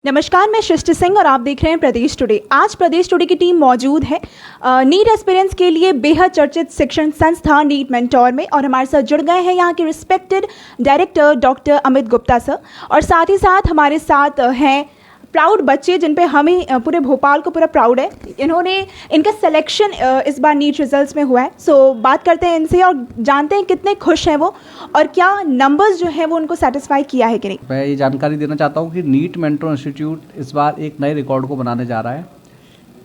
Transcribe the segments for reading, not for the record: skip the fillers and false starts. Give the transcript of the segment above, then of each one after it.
नमस्कार, मैं सृष्टि सिंह और आप देख रहे हैं प्रदेश टुडे। आज प्रदेश टुडे की टीम मौजूद है नीट एस्पिरेंट्स के लिए बेहद चर्चित शिक्षण संस्था नीट मेंटोर में, और हमारे साथ जुड़ गए हैं यहाँ के respected director doctor Amit Gupta sir, और साथ ही साथ हमारे साथ हैं प्राउड बच्चे जिन पे हमें पूरे भोपाल को पूरा प्राउड है। इनका सिलेक्शन इस बार नीट रिजल्ट्स में हुआ है। सो बात करते हैं इनसे और जानते हैं कितने खुश हैं वो और क्या नंबर्स जो है वो उनको सेटिस्फाई किया है कि नहीं। मैं ये जानकारी देना चाहता हूँ कि नीट मेंटोर इंस्टीट्यूट इस बार एक नए रिकॉर्ड को बनाने जा रहा है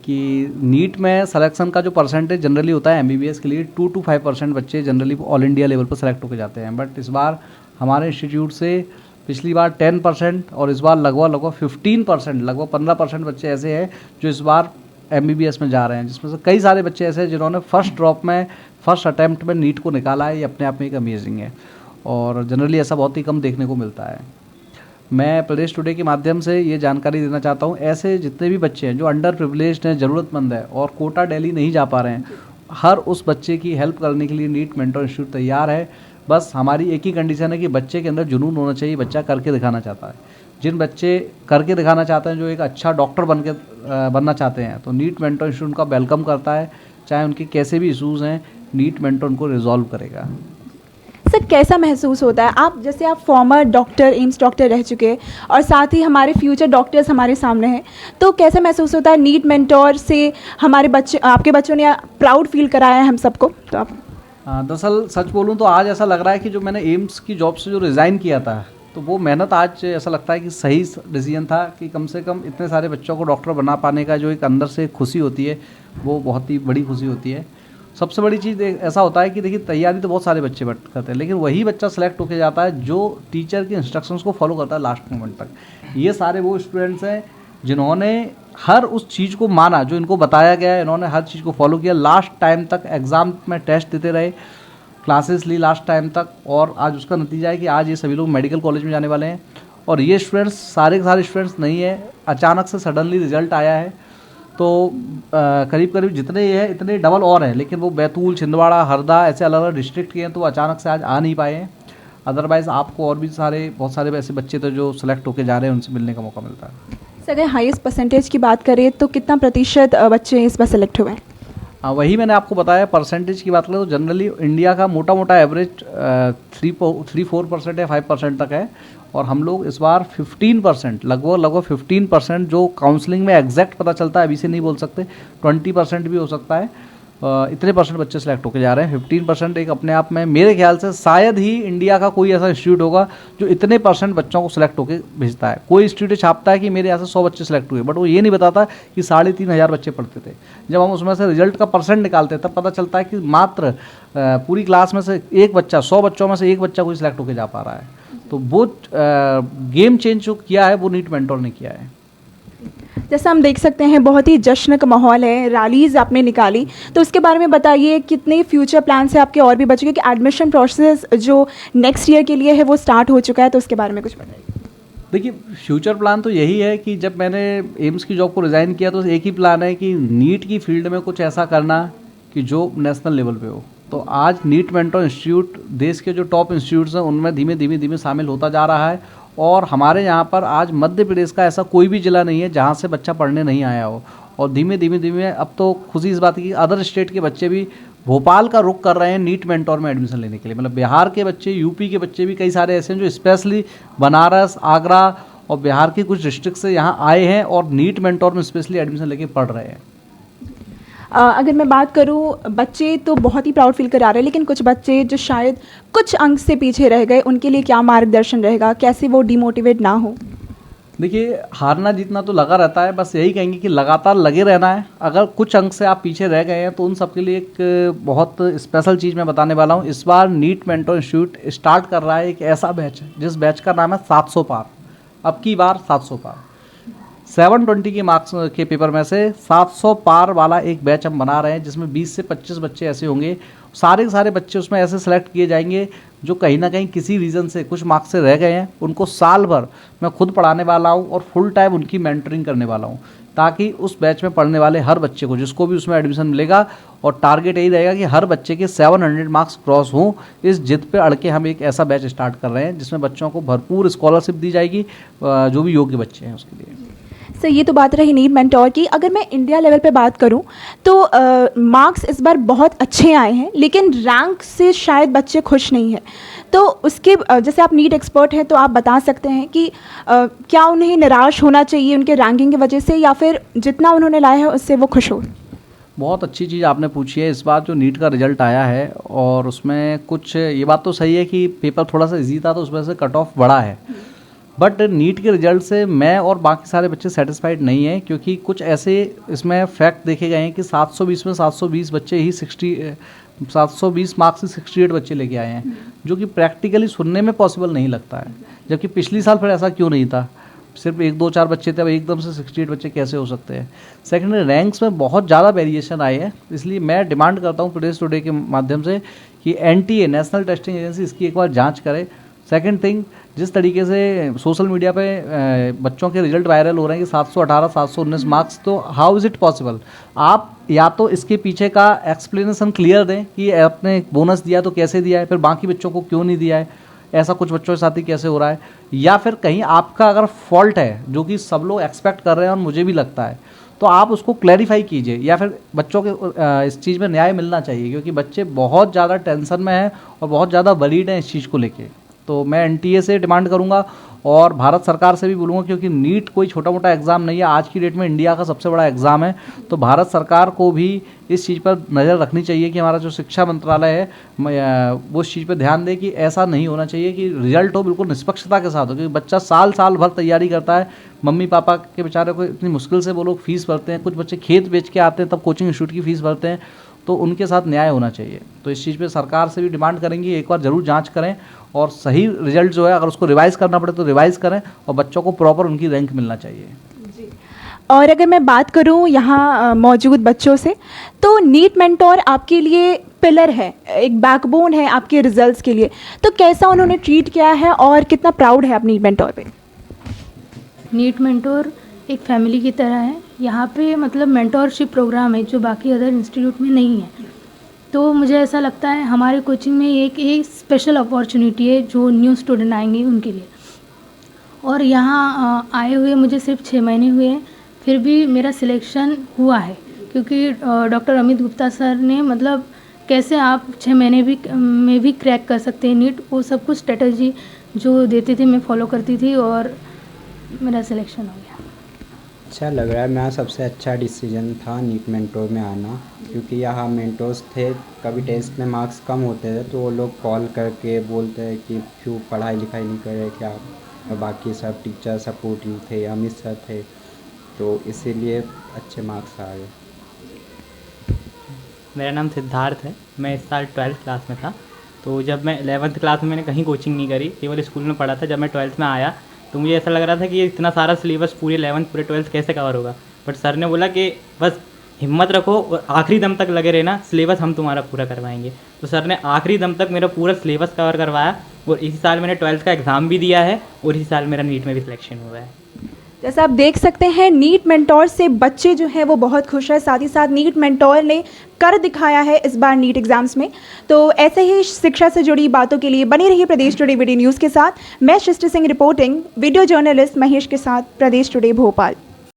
कि नीट में सिलेक्शन का जो परसेंटेज जनरली होता है MBBS के लिए 2 to 5% बच्चे जनरली ऑल इंडिया लेवल पर सेलेक्ट होकर जाते हैं, बट इस बार हमारे इंस्टीट्यूट से पिछली बार 10% और इस बार लगभग 15%, लगभग 15% बच्चे ऐसे हैं जो इस बार MBBS में जा रहे हैं, जिसमें से कई सारे बच्चे ऐसे हैं जिन्होंने फर्स्ट ड्रॉप में फर्स्ट अटैम्प्ट में नीट को निकाला है। ये अपने आप में एक अमेजिंग है और जनरली ऐसा बहुत ही कम देखने को मिलता है। मैं प्रदेश टुडे के माध्यम से ये जानकारी देना चाहता हूँ, ऐसे जितने भी बच्चे हैं जो अंडर प्रिविलेज्ड हैं, ज़रूरतमंद है और कोटा दिल्ली नहीं जा पा रहे हैं, हर उस बच्चे की हेल्प करने के लिए नीट मेंटोर इंस्टीट्यूट तैयार है। बस हमारी एक ही कंडीशन है कि बच्चे के अंदर जुनून होना चाहिए, बच्चा करके दिखाना चाहता है। जिन बच्चे करके दिखाना चाहते हैं, जो एक अच्छा डॉक्टर बनना चाहते हैं, तो नीट मेंटोर इंस्टीट्यूट उनका वेलकम करता है। चाहे उनके कैसे भी इशूज़ हैं, नीट मेंटोर उनको रिजॉल्व करेगा। सर, कैसा महसूस होता है आप फॉर्मर डॉक्टर, एम्स डॉक्टर रह चुके हैं और साथ ही हमारे फ्यूचर डॉक्टर्स हमारे सामने हैं, तो कैसा महसूस होता है नीट मेंटोर से हमारे बच्चे, आपके बच्चों ने प्राउड फील कराया है हम सबको? तो आप दरअसल सच बोलूं तो आज ऐसा लग रहा है कि जो मैंने एम्स की जॉब से जो रिज़ाइन किया था, तो वो मेहनत आज ऐसा लगता है कि सही डिसीजन था कि कम से कम इतने सारे बच्चों को डॉक्टर बना पाने का जो एक अंदर से खुशी होती है, वो बहुत ही बड़ी खुशी होती है। सबसे बड़ी चीज़ ऐसा होता है कि देखिए, तैयारी तो बहुत सारे बच्चे करते हैं, लेकिन वही बच्चा सेलेक्ट होकर जाता है जो टीचर के इंस्ट्रक्शंस को फॉलो करता है लास्ट मोमेंट तक। ये सारे वो स्टूडेंट्स हैं जिन्होंने हर उस चीज़ को माना जो इनको बताया गया है, इन्होंने हर चीज़ को फॉलो किया, लास्ट टाइम तक एग्ज़ाम में टेस्ट देते रहे, क्लासेस ली लास्ट टाइम तक, और आज उसका नतीजा है कि आज ये सभी लोग मेडिकल कॉलेज में जाने वाले हैं। और ये स्टूडेंट्स सारे के सारे स्टूडेंट्स नहीं है, अचानक से सडनली रिजल्ट आया है, तो करीब करीब जितने ये हैं इतने डबल और हैं, लेकिन वो बैतूल, छिंदवाड़ा, हरदा ऐसे अलग अलग डिस्ट्रिक्ट के हैं, तो वो अचानक से आज आ नहीं पाए हैं। अदरवाइज़ आपको और भी बहुत सारे ऐसे बच्चे थे जो सेलेक्ट होकर जा रहे हैं, उनसे मिलने का मौका मिलता है। सर, अगर हाईएस्ट परसेंटेज की बात करें तो कितना प्रतिशत बच्चे इस बार सेलेक्ट हुए हैं? वही मैंने आपको बताया। परसेंटेज की बात करें तो जनरली इंडिया का मोटा एवरेज 3-4% या 5% तक है, और हम लोग इस बार 15%, लगभग 15% जो काउंसलिंग में एग्जैक्ट पता चलता है, अभी से नहीं बोल सकते, 20% भी हो सकता है, इतने परसेंट बच्चे सेलेक्ट होकर जा रहे हैं। 15% एक अपने आप में मेरे ख्याल से शायद ही इंडिया का कोई ऐसा इंस्टीट्यूट होगा जो इतने % बच्चों को सिलेक्ट होकर भेजता है। कोई इंस्टीट्यूट छापता है कि मेरे यहाँ से 100 बच्चे सेलेक्ट हुए, बट वो ये नहीं बताता कि 3,500 बच्चे पढ़ते थे। जब हम उसमें से रिजल्ट का % निकालते हैं, तब पता चलता है कि मात्र पूरी क्लास में से एक बच्चा, 100 बच्चों में से एक बच्चा कोई सिलेक्ट होकर जा पा रहा है। तो वो गेम चेंज जो किया है वो नीट मेंटोर ने किया है। जैसा हम देख सकते हैं बहुत ही जश्न का माहौल है, रैलीज आपने निकाली, तो उसके बारे में बताइए, कितने फ्यूचर प्लान है आपके और भी बच्चों के? एडमिशन प्रोसेस जो नेक्स्ट ईयर के लिए है वो स्टार्ट हो चुका है, तो उसके बारे में कुछ बताइए। देखिए, फ्यूचर प्लान तो यही है कि जब मैंने एम्स की जॉब को रिज़ाइन किया तो एक ही प्लान है कि नीट की फील्ड में कुछ ऐसा करना कि जो नेशनल लेवल पे हो। तो आज नीट मेंटोर इंस्टीट्यूट देश के जो टॉप इंस्टीट्यूट्स हैं उनमें धीमे धीमे शामिल होता जा रहा है, और हमारे यहाँ पर आज मध्य प्रदेश का ऐसा कोई भी ज़िला नहीं है जहाँ से बच्चा पढ़ने नहीं आया हो। और धीमे धीमे अब तो खुशी इस बात की अदर स्टेट के बच्चे भी भोपाल का रुख कर रहे हैं नीट मेंटोर में एडमिशन लेने के लिए। मतलब बिहार के बच्चे, यूपी के बच्चे भी कई सारे ऐसे हैं जो स्पेशली बनारस, आगरा और बिहार के कुछ डिस्ट्रिक्ट से यहाँ आए हैं और नीट मेंटोर में स्पेशली एडमिशन लेके पढ़ रहे हैं। अगर मैं बात करूं, बच्चे तो बहुत ही प्राउड फील करा रहे हैं, लेकिन कुछ बच्चे जो शायद कुछ अंक से पीछे रह गए, उनके लिए क्या मार्गदर्शन रहेगा, कैसे वो डिमोटिवेट ना हो? देखिए, हारना जीतना तो लगा रहता है, बस यही कहेंगे कि लगातार लगे रहना है। अगर कुछ अंक से आप पीछे रह गए हैं तो उन सबके लिए एक बहुत स्पेशल चीज़ मैं बताने वाला हूँ। इस बार नीट मेंटोर इंस्टीट्यूट स्टार्ट कर रहा है एक ऐसा बैच जिस बैच का नाम है 700 पार। अब की बार 700 पार 720 के मार्क्स के पेपर में से 700 पार वाला एक बैच हम बना रहे हैं, जिसमें 20 से 25 बच्चे ऐसे होंगे। सारे के सारे बच्चे उसमें ऐसे सेलेक्ट किए जाएंगे जो कहीं ना कहीं किसी रीज़न से कुछ मार्क्स से रह गए हैं। उनको साल भर मैं खुद पढ़ाने वाला हूँ और फुल टाइम उनकी मेंटरिंग करने वाला हूँ, ताकि उस बैच में पढ़ने वाले हर बच्चे को, जिसको भी उसमें एडमिशन मिलेगा, और टारगेट यही रहेगा कि हर बच्चे के 700 मार्क्स क्रॉस हों। इस जिद पे अड़ के हम एक ऐसा बैच स्टार्ट कर रहे हैं जिसमें बच्चों को भरपूर स्कॉलरशिप दी जाएगी, जो भी योग्य बच्चे हैं उसके लिए। सर ये तो बात रही नीट मेंटोर की। अगर मैं इंडिया लेवल पे बात करूं तो मार्क्स इस बार बहुत अच्छे आए हैं, लेकिन रैंक से शायद बच्चे खुश नहीं हैं। तो उसके जैसे आप नीट एक्सपर्ट हैं तो आप बता सकते हैं कि क्या उन्हें निराश होना चाहिए उनके रैंकिंग की वजह से, या फिर जितना उन्होंने लाया है उससे वो खुश हो? बहुत अच्छी चीज़ आपने पूछी है। इस बार जो नीट का रिजल्ट आया है और उसमें कुछ ये बात तो सही है कि पेपर थोड़ा सा इजी था तो उसमें से कट ऑफ बड़ा है, बट नीट के रिजल्ट से मैं और बाकी सारे बच्चे सेटिस्फाइड नहीं हैं, क्योंकि कुछ ऐसे इसमें फैक्ट देखे गए हैं कि 720 में 720 बच्चे ही 720 मार्क्स से 68 बच्चे लेके आए हैं, जो कि प्रैक्टिकली सुनने में पॉसिबल नहीं लगता है। जबकि पिछली साल फिर ऐसा क्यों नहीं था, सिर्फ 1-2-4 बच्चे थे, अब एकदम से 68 बच्चे कैसे हो सकते हैं। सेकेंडरी रैंक्स में बहुत ज़्यादा वेरिएशन आए हैं, इसलिए मैं डिमांड करता हूँ प्रदेश टुडे के माध्यम से कि NTA नेशनल टेस्टिंग एजेंसी इसकी एक बार जांच करे। सेकंड थिंग, जिस तरीके से सोशल मीडिया पे बच्चों के रिजल्ट वायरल हो रहे हैं कि 718 719 मार्क्स, तो हाउ इज़ इट पॉसिबल? आप या तो इसके पीछे का एक्सप्लेनेशन क्लियर दें कि आपने बोनस दिया तो कैसे दिया है, फिर बाकी बच्चों को क्यों नहीं दिया है, ऐसा कुछ बच्चों के साथ ही कैसे हो रहा है, या फिर कहीं आपका अगर फॉल्ट है जो कि सब लोग एक्सपेक्ट कर रहे हैं और मुझे भी लगता है, तो आप उसको क्लैरिफाई कीजिए, या फिर बच्चों के इस चीज़ में न्याय मिलना चाहिए, क्योंकि बच्चे बहुत ज़्यादा टेंशन में हैं और बहुत ज़्यादा वरीड हैं इस चीज़ को लेके। तो मैं NTA से डिमांड करूंगा और भारत सरकार से भी बोलूँगा, क्योंकि नीट कोई छोटा मोटा एग्ज़ाम नहीं है, आज की डेट में इंडिया का सबसे बड़ा एग्ज़ाम है। तो भारत सरकार को भी इस चीज़ पर नज़र रखनी चाहिए कि हमारा जो शिक्षा मंत्रालय है वो इस चीज़ पर ध्यान दे कि ऐसा नहीं होना चाहिए कि रिजल्ट हो बिल्कुल निष्पक्षता के साथ हो, क्योंकि बच्चा साल साल भर तैयारी करता है, मम्मी पापा के बेचारे को इतनी मुश्किल से वो लोग फीस भरते हैं, कुछ बच्चे खेत बेच के आते हैं तब कोचिंग इंस्टीट्यूट की फ़ीस भरते हैं, तो उनके साथ न्याय होना चाहिए। तो इस चीज़ पे सरकार से भी डिमांड करेंगे एक बार ज़रूर जांच करें और सही रिजल्ट जो है अगर उसको रिवाइज़ करना पड़े तो रिवाइज़ करें और बच्चों को प्रॉपर उनकी रैंक मिलना चाहिए। जी। और अगर मैं बात करूं यहाँ मौजूद बच्चों से, तो नीट मेंटोर आपके लिए पिलर है, एक बैकबोन है आपके रिजल्ट्स के लिए, तो कैसा उन्होंने ट्रीट किया है और कितना प्राउड है आप नीट मेंटोर पे? नीट मेंटोर एक फैमिली की तरह है। यहाँ पे मतलब मेंटोरशिप प्रोग्राम है जो बाकी अदर इंस्टीट्यूट में नहीं है। तो मुझे ऐसा लगता है हमारे कोचिंग में एक स्पेशल अपॉर्चुनिटी है जो न्यू स्टूडेंट आएंगे उनके लिए। और यहाँ आए हुए मुझे सिर्फ 6 महीने हुए हैं, फिर भी मेरा सिलेक्शन हुआ है, क्योंकि डॉक्टर अमित गुप्ता सर ने मतलब कैसे आप 6 महीने में भी क्रैक कर सकते हैं नीट, वो सब कुछ स्ट्रेटजी जो देते थे मैं फॉलो करती थी और मेरा सिलेक्शन हो गया। अच्छा लग रहा है। मेरा सबसे अच्छा डिसीजन था नीट मेंटोर में आना, क्योंकि यहाँ मेंटोर्स थे, कभी टेस्ट में मार्क्स कम होते थे तो वो लोग कॉल करके बोलते हैं कि क्यों पढ़ाई लिखाई नहीं कर रहे क्या, और बाकी सब टीचर सपोर्टिव थे, अमित सर थे, तो इसीलिए अच्छे मार्क्स आ गए। मेरा नाम सिद्धार्थ है। मैं इस साल 12th क्लास में था। तो जब मैं 11th क्लास में मैंने कहीं कोचिंग नहीं करी, केवल स्कूल में पढ़ा था। जब मैं 12th में आया तो मुझे ऐसा लग रहा था कि ये इतना सारा सिलेबस पूरे 11th पूरे 12th कैसे कवर होगा, बट सर ने बोला कि बस हिम्मत रखो और आखिरी दम तक लगे रहना, सिलेबस हम तुम्हारा पूरा करवाएंगे। तो सर ने आखिरी दम तक मेरा पूरा सिलेबस कवर करवाया और इसी साल मैंने 12th का एग्ज़ाम भी दिया है और इसी साल मेरा नीट में भी सिलेक्शन हुआ है। जैसा आप देख सकते हैं नीट मेंटोर से बच्चे जो हैं वो बहुत खुश है, साथ ही साथ नीट मेंटोर ने कर दिखाया है इस बार नीट एग्जाम्स में। तो ऐसे ही शिक्षा से जुड़ी बातों के लिए बनी रही प्रदेश टुडे वीडियो न्यूज़ के साथ। मैं Srishti Singh reporting, video journalist Mahesh के साथ, प्रदेश टुडे भोपाल।